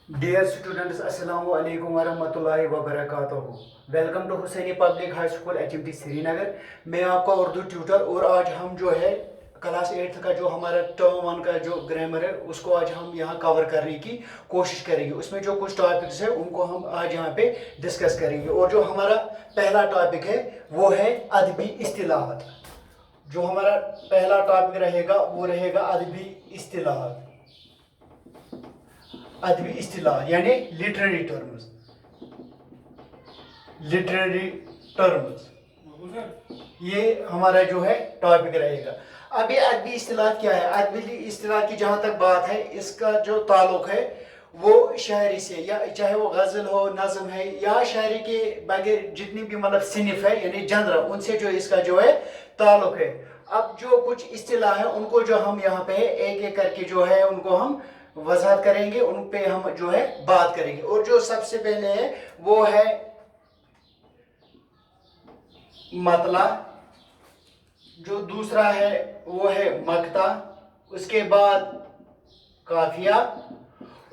Dear students, Assalamu alaikum warahmatullahi wabarakatuh. Welcome to Husaini public high school HMT Srinagar. मैं आपका Urdu tutor और आज हम जो है क्लास 8 का जो हमारा टर्म 1 का जो ग्रामर है उसको आज हम यहाँ कवर करने की कोशिश करेंगे। उसमें जो कुछ टॉपिक्स है उनको हम आज यहाँ पे डिस्कस करेंगे। और जो हमारा पहला टॉपिक है वो है अदबी इस्तिलाहात। जो हमारा पहला टॉपिक रहेगा वो रहेगा अदबी इस्तिलाहात। अदबी इस्तिलाह यानी लिटरेरी टर्म्स। लिटरेरी टर्म्स ये हमारा जो है टॉपिक रहेगा। अब ये अदबी इस्तिलाह क्या है? अदबी इस्तिलाह की जहाँ तक बात है इसका जो ताल्लुक है वो शायरी से, या चाहे वो गज़ल हो, नज़म है, या शायरी के बगैर जितनी भी मतलब सिनिफ है यानी जनर, उनसे जो इसका जो है ताल्लुक है। अब जो कुछ इस्तिलाह है उनको जो हम यहाँ पे एक एक करके जो है उनको हम वजाहत करेंगे, उन पे हम जो है बात करेंगे। और जो सबसे पहले है वो है मतला, जो दूसरा है वो है मक्ता, उसके बाद काफिया,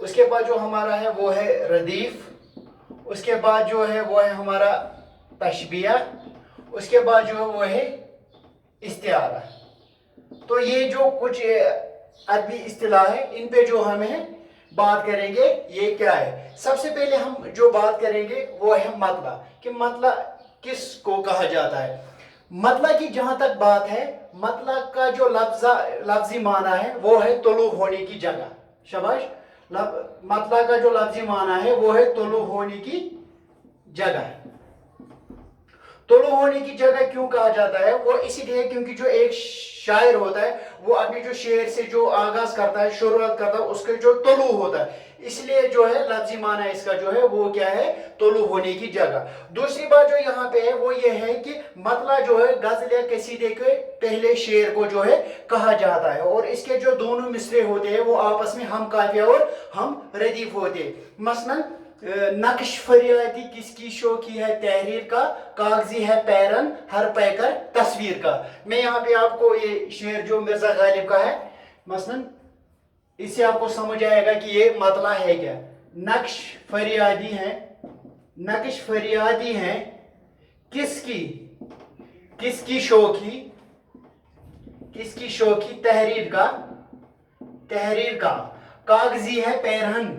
उसके बाद जो हमारा है वो है रदीफ, उसके बाद जो है वो है हमारा तशबिया, उसके बाद जो है वो है इस्तिआरा। तो ये जो कुछ अरबी इस्तिलाह है इन पे जो हम है बात करेंगे ये क्या है। सबसे पहले हम जो बात करेंगे वो है मतला, कि मतला किसको कहा जाता है। मतला की जहां तक बात है, मतला का जो लफ्जी माना है वो है तुलू होने की जगह। शाबाश। मतला का जो लफ्जी माना है वो है तुलू होने की जगह। तुलू होने की जगह क्यों कहा जाता है? वो इसीलिए क्योंकि जो एक शायर होता है वो अपने जो शेर से जो आगाज करता है, शुरुआत करता है, उसके जो तुलू होता है, इसलिए जो है लफ्जी माना इसका जो है वो क्या है? तुलू होने की जगह। दूसरी बात जो यहाँ पे है वो ये है कि मतला जो है गजल या कसीदे के पहले शेर को जो है कहा जाता है, और इसके जो दोनों मिसरे होते हैं वो आपस में हम काफिया और हम रदीफ होते हैं। मसलन नक्श फरियादी किसकी शौकी है तहरीर का, कागजी है पैरन हर पैकर तस्वीर का। मैं यहाँ पे आपको ये शेर जो मिर्जा गालिब का है मसलन, इससे आपको समझ आएगा कि ये मतला है क्या। नक्श फरियादी है, नक्श फरियादी है किसकी, किसकी शौकी, किसकी शौकी तहरीर का, तहरीर का, कागजी है पैरहन,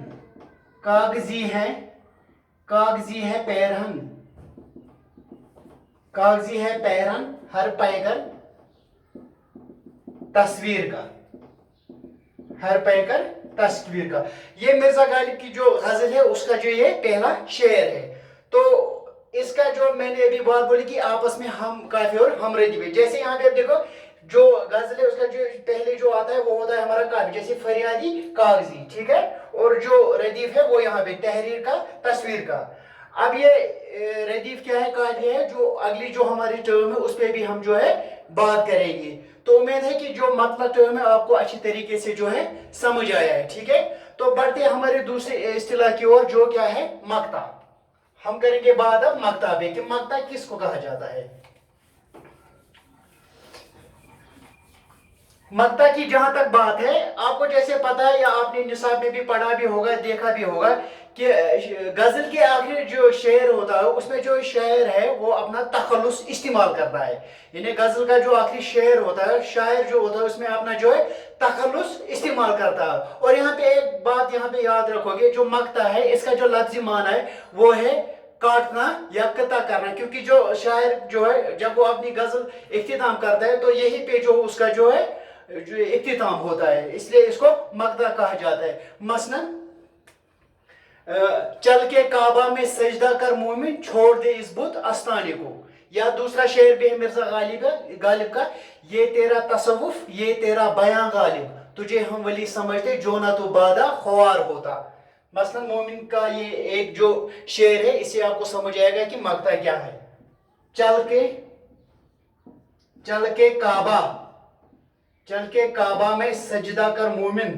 कागजी है, कागजी है पैरहन, कागजी है पैरहन हर पैकर तस्वीर का, हर पैकर तस्वीर का। ये मिर्जा गालिब की जो गजल है उसका जो ये पहला शेर है। तो इसका जो मैंने अभी बात बोली कि आपस में हम काफी और हम रदीफ। जैसे यहाँ पे आप देखो जो गजल है उसका जो पहले जो आता है वो होता है हमारा काफी, जैसे फरियादी कागजी, ठीक है, और जो रदीफ है वो यहाँ पे तहरीर का तस्वीर का। अब ये रदीफ क्या है, काफी है, जो अगली जो हमारी टर्म है उस पर भी हम जो है बात करेंगे। तो उम्मीद है कि जो मतलब टर्म है आपको अच्छी तरीके से जो है समझ आया है, ठीक है। तो बढ़ते हमारे दूसरे इस्तिलाह की ओर जो क्या है मक्ता। हम करेंगे बात अब मक्ता पे कि मक्ता किसको कहा जाता है। मक्ता की जहां तक बात है, आपको जैसे पता है या आपने निसाब में भी पढ़ा भी होगा, देखा भी होगा कि गजल के आखिर जो शेर होता है उसमें जो शायर है वो अपना तखल्लुस इस्तेमाल करता है। यानी गजल का जो आखिरी शेर होता है, शायर जो होता है उसमें अपना जो है तखल्लुस इस्तेमाल करता है। और यहाँ पे एक बात यहाँ पे याद रखोगे, जो मक्ता है इसका जो लफ्जी माना है वो है काटना या कता करना, क्योंकि जो शायर जो है जब वो अपनी गजल इख्तिताम करता है तो यही पे जो उसका जो है जो इख्तिताम होता है, इसलिए इसको मक्ता कहा जाता है। मसलन चल के काबा में सजदा कर मोमिन छोड़ दे इस बुत आस्ताने को। या दूसरा शेर भी है मिर्जा गालिब का, ये तेरा तसव्वुफ ये तेरा बयां गालिब, तुझे हम वली समझते जो ना तो बादा ख्वार होता। मसलन मोमिन का ये एक जो शेर है, इससे आपको समझ आएगा कि मक्ता क्या है। चल के काबा, चल के काबा में सजदा कर मोमिन,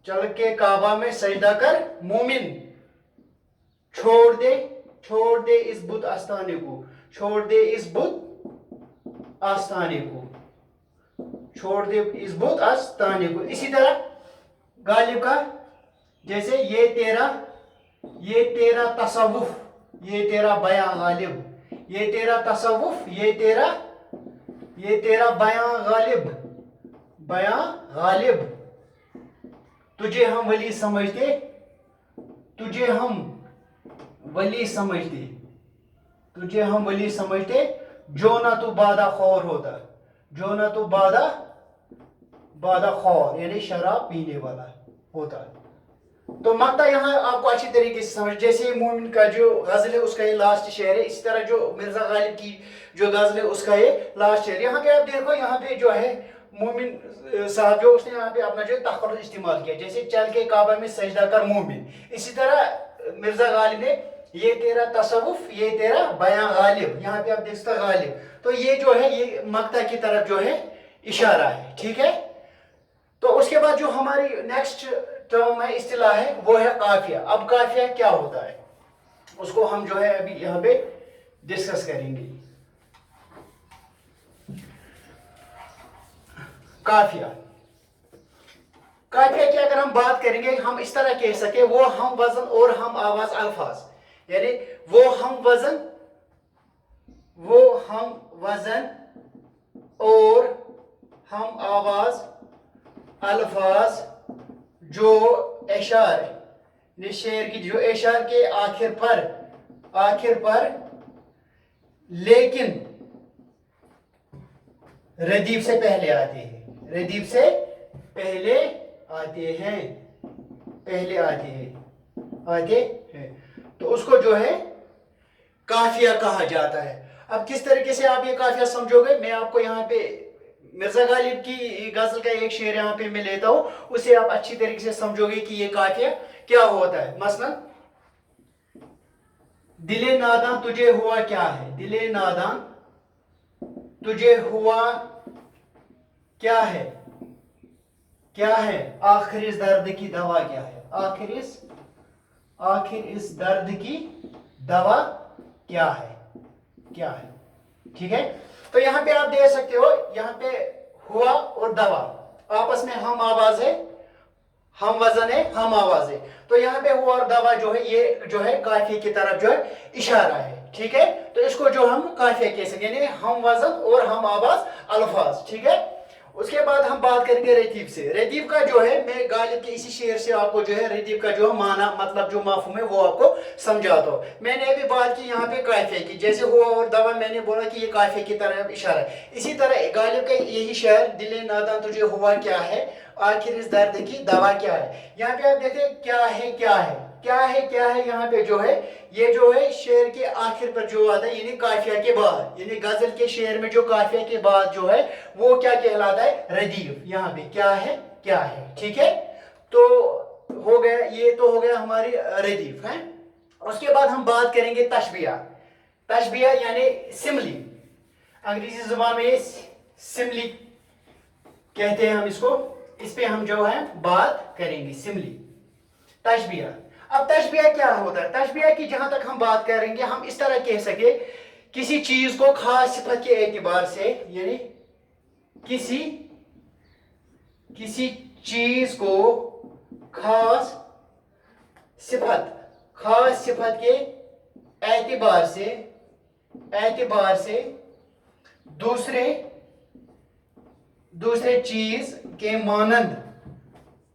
चल के काबा में सजदा कर मोमिन, छोड़ दे इस बुत आस्थाने को, छोड़ दे इस बुत आस्थाने को, छोड़ दे इस बुत आस्थाने को। इसी तरह गालिब का जैसे ये तेरा तसव्वुफ, ये तेरा बयां गालिब, ये तेरा तसव्वुफ, ये तेरा बयां गालिब, बयां गालिब। तुझे हम वली समझते, तुझे हम वली समझते, तुझे हम वली समझते, जो ना तू बादा खौर होता, जो ना तू बादा खौर यानी शराब पीने वाला होता। तो मक्ता यहाँ आपको अच्छी तरीके से समझ, जैसे मोमिन का जो गजल है उसका ये लास्ट शेर है, इसी तरह जो मिर्जा गालिब की जो गजल है उसका ये लास्ट शेर। यहाँ पे आप देखो, यहाँ पे जो है मोमिन साहब जो उसने यहाँ पे अपना जो तखल्लुस इस्तेमाल किया, जैसे चल के काबा में सजदा कर मोमिन, इसी तरह मिर्जा गालिब ने ये तेरा तसव्वुफ, ये तेरा बयां गालिब, यहाँ पे आप देख सकते गालिब। तो ये जो है ये मक्ता की तरफ जो है इशारा है, ठीक है। तो उसके बाद जो हमारी नेक्स्ट टर्म है, इस्तिलाह है, वो है काफिया। अब काफिया क्या होता है उसको हम जो है अभी यहाँ पे डिस्कस करेंगे। काफिया, काफिया की अगर हम बात करेंगे, हम इस तरह कह सके, वो हम वजन और हम आवाज अल्फाज, यानी वो हम वजन और हम आवाज अल्फाज जो एशार शेर की जो एशार के आखिर पर लेकिन रदीफ से पहले आते हैं, रदीफ से पहले आते हैं, तो उसको जो है काफिया कहा जाता है। अब किस तरीके से आप ये काफिया समझोगे, मैं आपको यहाँ पे मिर्जा गालिब की गजल का एक शेर यहाँ पे मैं लेता हूँ, उसे आप अच्छी तरीके से समझोगे कि ये काफिया क्या होता है। मसलन दिले नादान तुझे हुआ क्या है, दिले नादान तुझे हुआ क्या है, क्या है, आखिर इस दर्द की दवा क्या है, आखिर इस दर्द की दवा क्या है, ठीक है। तो यहाँ पे आप देख सकते हो, यहाँ पे हुआ और दवा आपस में हम आवाज है, हम वजन है, हम आवाज है। तो यहाँ पे हुआ और दवा जो है ये जो है काफिया की तरफ जो है इशारा है, ठीक है। तो इसको जो हम काफिया कह सकते हैं, हम वजन और हम आवाज अल्फाज, ठीक है। उसके बाद हम बात करेंगे रदीफ से। रदीफ का जो है मैं गालिब के इसी शेर से आपको जो है रदीफ का जो माना मतलब जो माफूम है वो आपको समझाता हूँ। मैंने अभी बात की यहाँ पे काफिया की, जैसे हुआ और दवा मैंने बोला कि ये काफिया की तरह इशारा है। इसी तरह गालिब का यही शेर दिले नादान तुझे हुआ क्या है, आखिर इस दर्द की दवा क्या है। यहाँ पे आप देखते क्या है यहाँ पे जो है ये जो है शेर के आखिर पर जो आता है, यानी काफिया के बाद, यानी गजल के शेर में जो काफिया के बाद जो है वो क्या कहलाता है, रदीफ। यहाँ पे क्या है, ठीक है। तो हो गया, ये तो हो गया हमारी रदीफ है। उसके बाद हम बात करेंगे तशबिया यानी सिमली, अंग्रेजी जुबान में सिमली कहते हैं हम इसको, इस पे हम जो है बात करेंगे, सिमली तशबिया। अब तशबिया क्या होता है, तशबिया की जहां तक हम बात करेंगे, हम इस तरह कह सके किसी चीज को खास सिफत के एतबार से, यानी किसी चीज को खास सिफत के एतबार से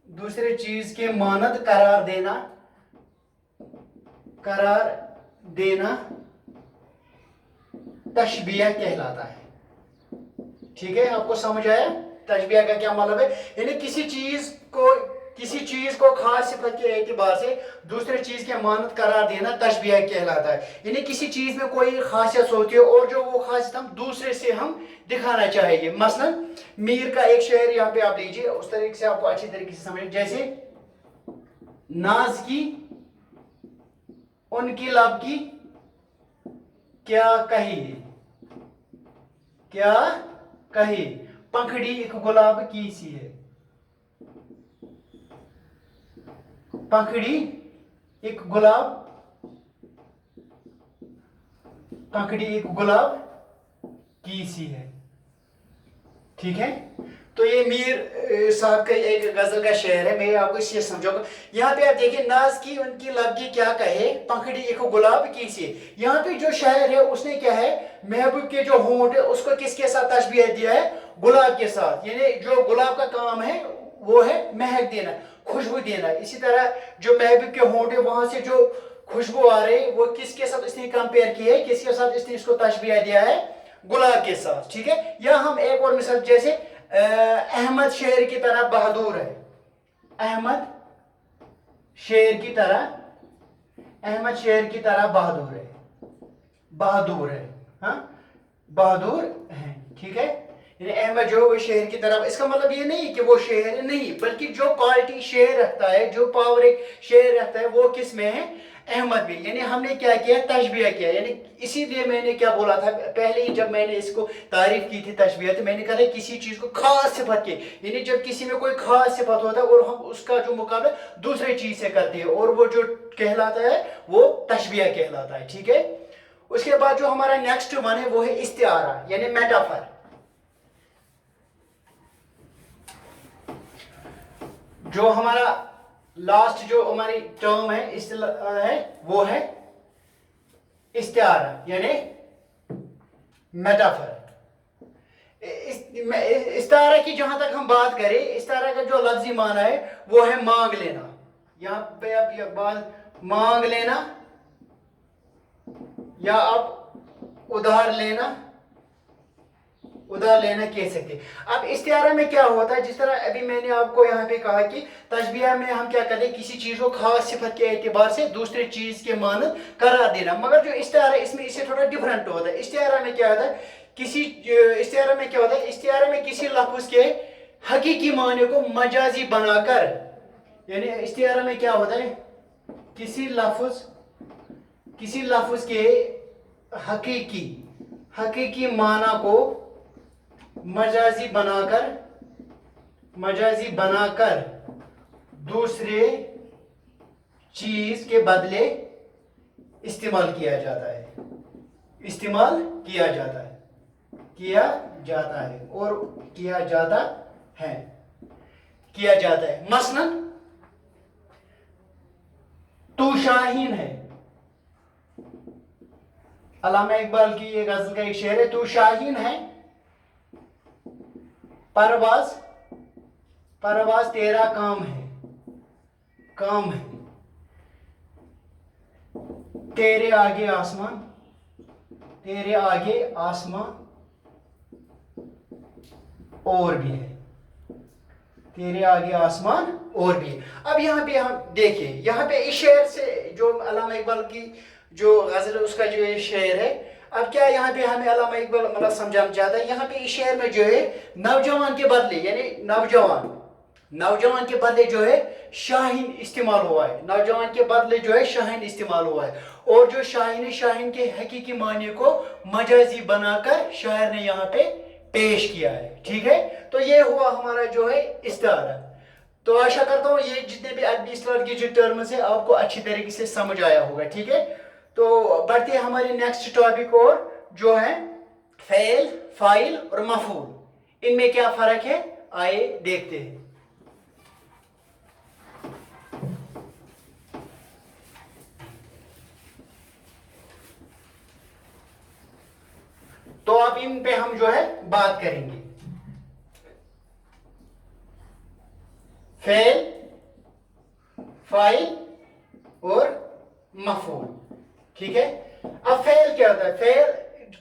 दूसरे चीज के मानद करार देना तशबिया कहलाता है, ठीक है। आपको समझ आया तशबिया का क्या मतलब है, यानी किसी चीज को खास सिफत के एतबार से दूसरे चीज के मानद करार देना तशबिया कहलाता है। यानी किसी चीज में कोई खासियत होती है और जो वो खासियत हम दूसरे से हम दिखाना चाहेंगे। मसलन मीर का एक शेर यहाँ पे आप लीजिए, उस तरीके से आपको अच्छी तरीके से समझ, जैसे नाज की उनकी लब की क्या कही पंखड़ी एक गुलाब की सी है, पंखड़ी एक गुलाब की सी है, ठीक है। तो ये मीर साहब का एक गजल का शेर है, मैं आपको इससे समझाऊंगा। यहाँ पे आप देखिए, नाज की उनकी लब की क्या कहे, पंखड़ी एक गुलाब की सी। यहाँ पे जो शायर है उसने क्या है, महबूब के जो होंठ है उसको किसके साथ तशबीह दिया है, गुलाब के साथ। यानी जो गुलाब का काम है वो है महक देना, खुशबू देना। इसी तरह जो महबूब के होंठ है वहां से जो खुशबू आ रही वो किसके साथ इसने कंपेयर किया है, किसके साथ इसने इसको तशबीह दिया है, गुलाब के साथ। ठीक है, या हम एक और मिसाल, जैसे अहमद शेर की तरह बहादुर है, अहमद शेर की तरह, अहमद शेर की तरह बहादुर है, बहादुर है, हाँ बहादुर है। ठीक है, यानी अहमद जो वो शेर की तरह, इसका मतलब ये नहीं कि वो शेर नहीं, बल्कि जो क्वालिटी शेर रखता है, जो पावर एक शेर रखता है वो किस में है, अहमद भी। यानी हमने क्या किया, तशबीह किया। यानी इसीलिए मैंने क्या बोला था पहले ही, जब मैंने इसको तारीफ की थी तशबीह, तो मैंने कहा किसी चीज को खास सिफत के, यानी जब किसी में कोई खास सिफत होता है और हम उसका जो मुकाबला दूसरे चीज से करते हैं, और वो जो कहलाता है वो तशबीह कहलाता है। ठीक है, उसके बाद जो हमारा नेक्स्ट वन है वो है इस्तिआरा, यानी मेटाफर। जो हमारा लास्ट जो हमारी टर्म है वो है इस्तिआरा, यानी मेटाफर। इस्तिआरा की जहां तक हम बात करें, इस्तिआरा का जो लफ्जी माना है वो है मांग लेना। यहां पे आप ये बात मांग लेना, या आप उधार लेना, उधार लेना कह सकते। अब इस्तिआरा में क्या होता है, जिस तरह अभी मैंने आपको यहाँ पे कहा कि तशबीह में हम क्या करते हैं, किसी चीज को खास सिफत के एतबार से दूसरे चीज के मानद करार देना। मगर जो इस्तिआरा इसमें इससे थोड़ा डिफरेंट होता है। इस्तिआरा में क्या होता है, इस्तिआरा में क्या होता है, इस्तिआरा में किसी लफ्ज के हकीकी माने को मजाजी बनाकर, यानी इस्तिआरा में क्या होता है, किसी लफ्ज के हकीकी माना को मजाजी बनाकर दूसरे चीज के बदले इस्तेमाल किया जाता है, और किया जाता है। मसलन तू शाहीन है, अल्लामा इकबाल की ये गजल का एक शेर है, तू शाहीन है, परवाज तेरा काम है, तेरे आगे आसमां और भी है, तेरे आगे आसमान और भी है। अब यहाँ पे हम देखिए, यहाँ पे इस शेर से जो अल्लामा इकबाल की जो गजल है उसका जो ये शेर है, अब क्या यहाँ पे हमें अल्लामा इकबाल मतलब समझाना चाहता है, यहाँ पे इस शेर में जो है नौजवान के बदले, यानी नौजवान के बदले जो है शाहीन इस्तेमाल हुआ है, नौजवान के बदले जो है शाहीन इस्तेमाल हुआ है। और जो शाहीन के हकीकी माने को मजाजी बनाकर शायर ने यहाँ पे पेश किया है। ठीक है, तो ये हुआ हमारा जो है इस्तिआरा। तो आशा करता हूँ ये जितने भी अरबी इस्तिआरा की जो टर्म्स है आपको अच्छी तरीके से समझ आया होगा। ठीक है, तो बढ़ते हैं हमारे नेक्स्ट टॉपिक और जो है फेल, फाइल और मफूल। इनमें क्या फर्क है, आइए देखते हैं। तो अब इन पे हम जो है बात करेंगे। फेल, फाइल और मफूल। ठीक है, अब फेल क्या होता है, फेल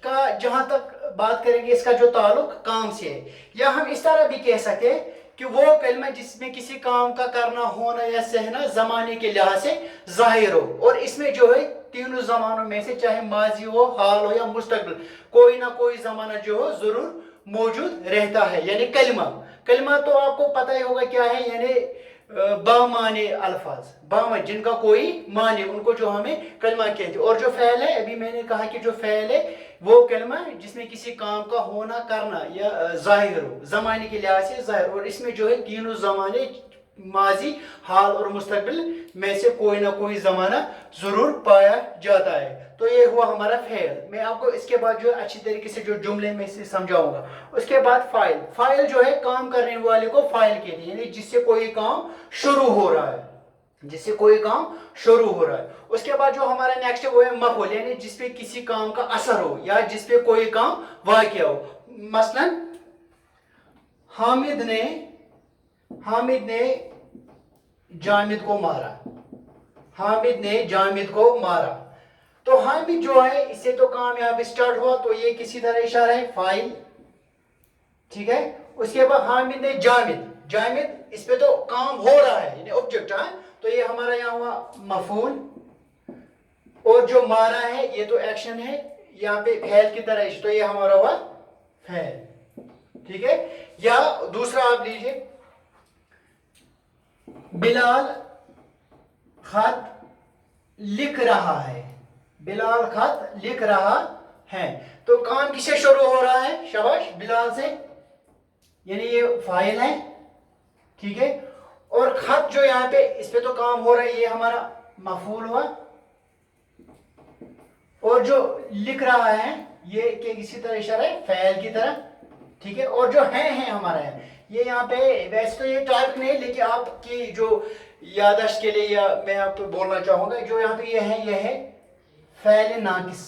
का जहां तक बात करेंगे इसका जो ताल्लुक काम से है, या हम इस तरह भी कह सकते हैं कि वो कलमा जिसमें किसी काम का करना, होना या सहना जमाने के लिहाज से जाहिर हो, और इसमें जो है तीनों जमानों में से चाहे माजी हो, हाल हो या मुस्तकबिल, कोई ना कोई जमाना जो हो जरूर मौजूद रहता है। यानी कलमा तो आपको पता ही होगा क्या है, यानी बामाने अल्फाज, बामा जिनका कोई माने, उनको जो हमें कलमा कहते हैं। और जो फेल है, अभी मैंने कहा कि जो फेल है वो कलमा जिसमें किसी काम का होना, करना या जाहिर हो, जमाने के लिहाज से जाहिर, और इसमें जो है तीनों जमाने माजी, हाल और मुस्तकबिल में से कोई ना कोई जमाना जरूर पाया जाता है। तो ये हुआ हमारा फेल। मैं आपको इसके बाद जो अच्छी तरीके से जो जुमले में से समझाऊंगा। उसके बाद फाइल। फाइल जो है काम करने वाले को फाइल कहते हैं, यानी जिससे कोई काम शुरू हो रहा है, जिससे कोई काम शुरू हो रहा है। उसके बाद जो हमारा नेक्स्ट है वो है मफूल, यानी जिसपे किसी काम का असर हो या जिसपे कोई काम वाक़या हो। मसलन हामिद ने जामिद को मारा, हामिद ने जामिद को मारा। तो हामिद जो है इससे तो काम यहाँ पे स्टार्ट हुआ, तो ये किसी तरह इशारा है फाइल, ठीक है। उसके बाद हामिद ने जामिद इस पे तो काम हो रहा है, यानी ऑब्जेक्ट है, तो ये हमारा यहाँ हुआ मफूल। और जो मारा है ये तो एक्शन है, यहाँ पे फैल की तरह, तो ये हमारा हुआ फैल, ठीक है। या दूसरा आप लीजिए, बिलाल खत लिख रहा है, बिलाल खत लिख रहा है। तो काम किससे शुरू हो रहा है? शाबाश, बिलाल से, यानी ये फाइल है, ठीक है। और खत जो यहाँ पे इस पे तो काम हो रहा है, ये हमारा मफूल हुआ। और जो लिख रहा है ये किसी तरह इशारा है फैल की तरह, ठीक है। और जो है हमारा है, ये यहाँ पे वैसे तो ये टॉपिक नहीं, लेकिन आपकी जो याददाश्त के लिए या मैं आपको बोलना चाहूंगा, जो यहाँ पे ये है फैल नाकिस।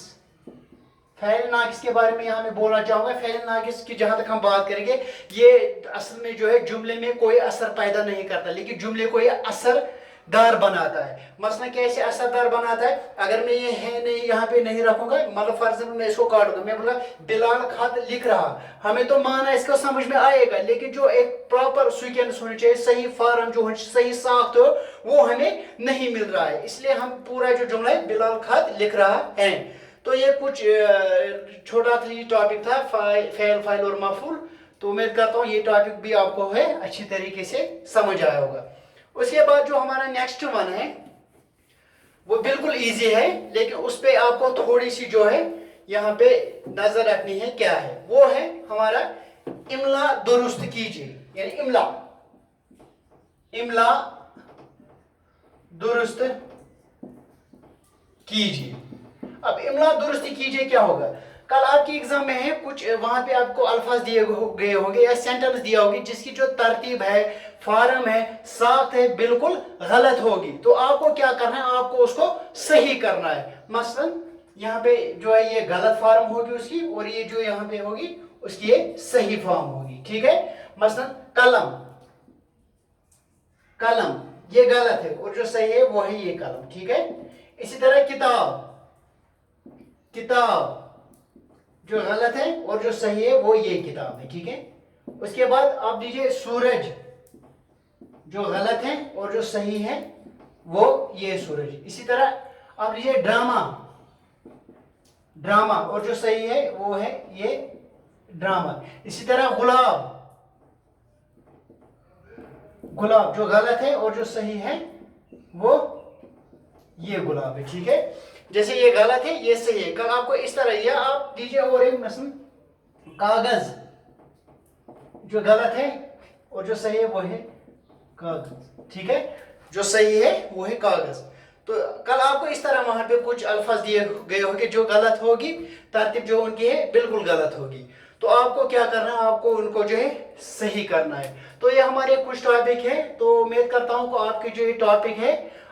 फैल नाकिस के बारे में यहाँ मैं बोलना चाहूंगा। फैल नाकिस की जहां तक हम बात करेंगे, ये असल में जो है जुमले में कोई असर पैदा नहीं करता, लेकिन जुमले को ये असरदार बनाता है। मसलन कैसे असरदार बनाता है? अगर मैं ये है नहीं यहाँ पे नहीं रखूंगा, मतलब फॉर एग्जाम्पल मैं इसको काट दूंगा, मैं बोलूंगा बिलाल खत लिख रहा, हमें तो माना इसको समझ में आएगा, लेकिन जो एक प्रॉपर सीक्वेंस होनी चाहिए, सही फॉर्म जो सही साख्त हो, वो हमें नहीं मिल रहा है। इसलिए हम पूरा जो जुमला है बिलाल खत लिख रहा है। तो ये कुछ छोटा सा टॉपिक था, फेल, फाइल और मफूल। तो उम्मीद करता हूँ ये टॉपिक भी आपको है अच्छी तरीके से समझ आया होगा। उसके बाद जो हमारा नेक्स्ट वन है वो बिल्कुल इजी है, लेकिन उस पे आपको थोड़ी सी जो है यहाँ पे नजर रखनी है। क्या है वो? है हमारा इमला दुरुस्त कीजिए, यानी इमला दुरुस्त कीजिए। अब इमला दुरुस्त कीजिए क्या होगा? कल आपकी एग्जाम में है कुछ, वहां पे आपको अल्फाज दिए गए होंगे या सेंटेंस दिया होगी जिसकी जो तरतीब है, फॉर्म है, साख्त है, बिल्कुल गलत होगी। तो आपको क्या करना है? आपको उसको सही करना है। मसलन यहाँ पे जो है ये गलत फॉर्म होगी उसकी, और ये जो यहाँ पे होगी उसकी ये सही फॉर्म होगी, ठीक है। मसलन कलम ये गलत है और जो सही है वो है ये कलम, ठीक है। इसी तरह किताब जो गलत है और जो सही है वो ये किताब है, ठीक है। उसके बाद आप दीजिए सूरज, जो गलत है और जो सही है वो ये सूरज। इसी तरह आप दीजिए ड्रामा और जो सही है वो है ये ड्रामा। इसी तरह गुलाब जो गलत है और जो सही है वो ये गुलाब है, ठीक है। जैसे ये गलत है ये सही है, कल आपको इस तरह, या आप दीजिए और एक मसलन कागज, जो गलत है और जो सही है वो है कागज, ठीक है। जो सही है वो है कागज। तो कल आपको इस तरह वहां पे कुछ अल्फाज दिए गए होंगे, जो गलत होगी, तरतीब जो उनकी है बिल्कुल गलत होगी। तो आपको क्या करना है? आपको उनको जो है सही करना है। तो ये हमारे कुछ टॉपिक है। तो उम्मीद करता हूँ कि आपके जो ये टॉपिक है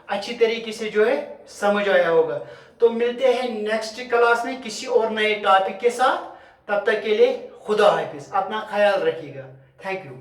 अच्छी तरीके से जो है समझ आया होगा। तो मिलते हैं नेक्स्ट क्लास में किसी और नए टॉपिक के साथ। तब तक के लिए खुदा हाफिज, अपना ख्याल रखिएगा। Thank you.